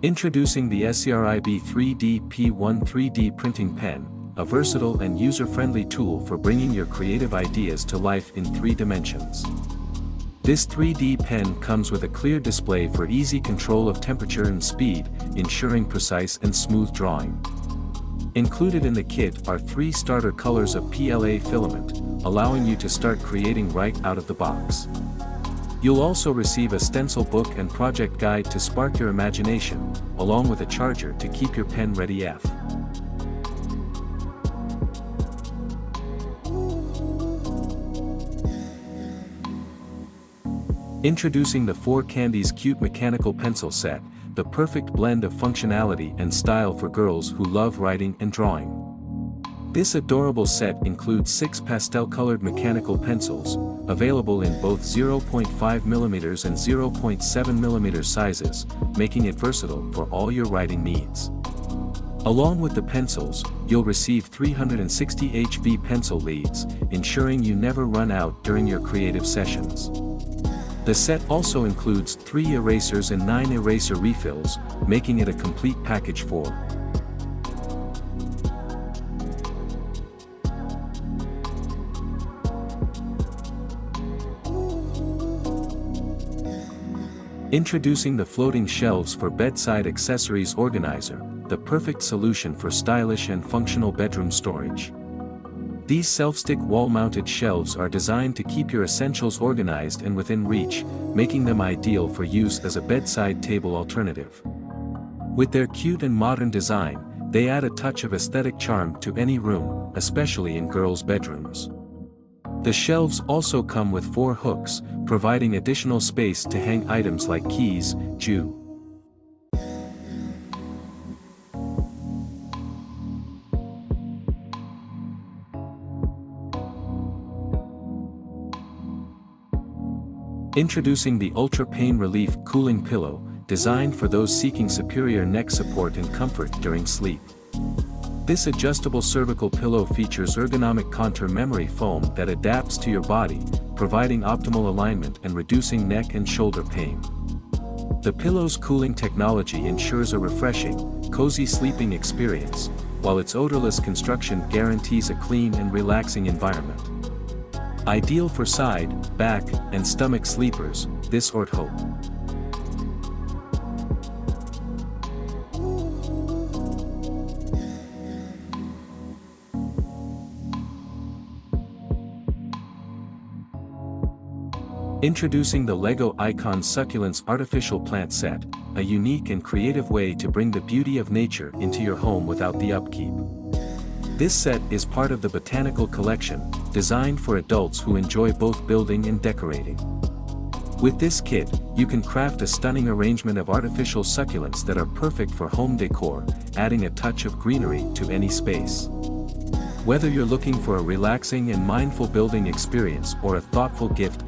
Introducing the SCRIB 3D P1 3D printing pen, a versatile and user-friendly tool for bringing your creative ideas to life in 3 dimensions. This 3D pen comes with a clear display for easy control of temperature and speed, ensuring precise and smooth drawing. Included in the kit are 3 starter colors of PLA filament, allowing you to start creating right out of the box. You'll also receive a stencil book and project guide to spark your imagination, along with a charger to keep your pen ready AF. Introducing the 4 Candies Cute Mechanical Pencil Set, the perfect blend of functionality and style for girls who love writing and drawing. This adorable set includes 6 pastel-colored mechanical pencils, available in both 0.5mm and 0.7mm sizes, making it versatile for all your writing needs. Along with the pencils, you'll receive 360 HB pencil leads, ensuring you never run out during your creative sessions. The set also includes 3 erasers and 9 eraser refills, making it a complete package for. Introducing the floating shelves for bedside accessories organizer, the perfect solution for stylish and functional bedroom storage. These self-stick wall-mounted shelves are designed to keep your essentials organized and within reach, making them ideal for use as a bedside table alternative. With their cute and modern design, they add a touch of aesthetic charm to any room, especially in girls' bedrooms. The shelves also come with 4 hooks, providing additional space to hang items like keys, jewelry. Introducing the Ultra Pain Relief Cooling Pillow, designed for those seeking superior neck support and comfort during sleep. This adjustable cervical pillow features ergonomic contour memory foam that adapts to your body, providing optimal alignment and reducing neck and shoulder pain. The pillow's cooling technology ensures a refreshing, cozy sleeping experience, while its odorless construction guarantees a clean and relaxing environment. Ideal for side, back, and stomach sleepers, this Ort Hope. Introducing the LEGO Icon Succulents Artificial Plant Set, a unique and creative way to bring the beauty of nature into your home without the upkeep. This set is part of the Botanical Collection, designed for adults who enjoy both building and decorating. With this kit, you can craft a stunning arrangement of artificial succulents that are perfect for home decor, adding a touch of greenery to any space. Whether you're looking for a relaxing and mindful building experience or a thoughtful gift,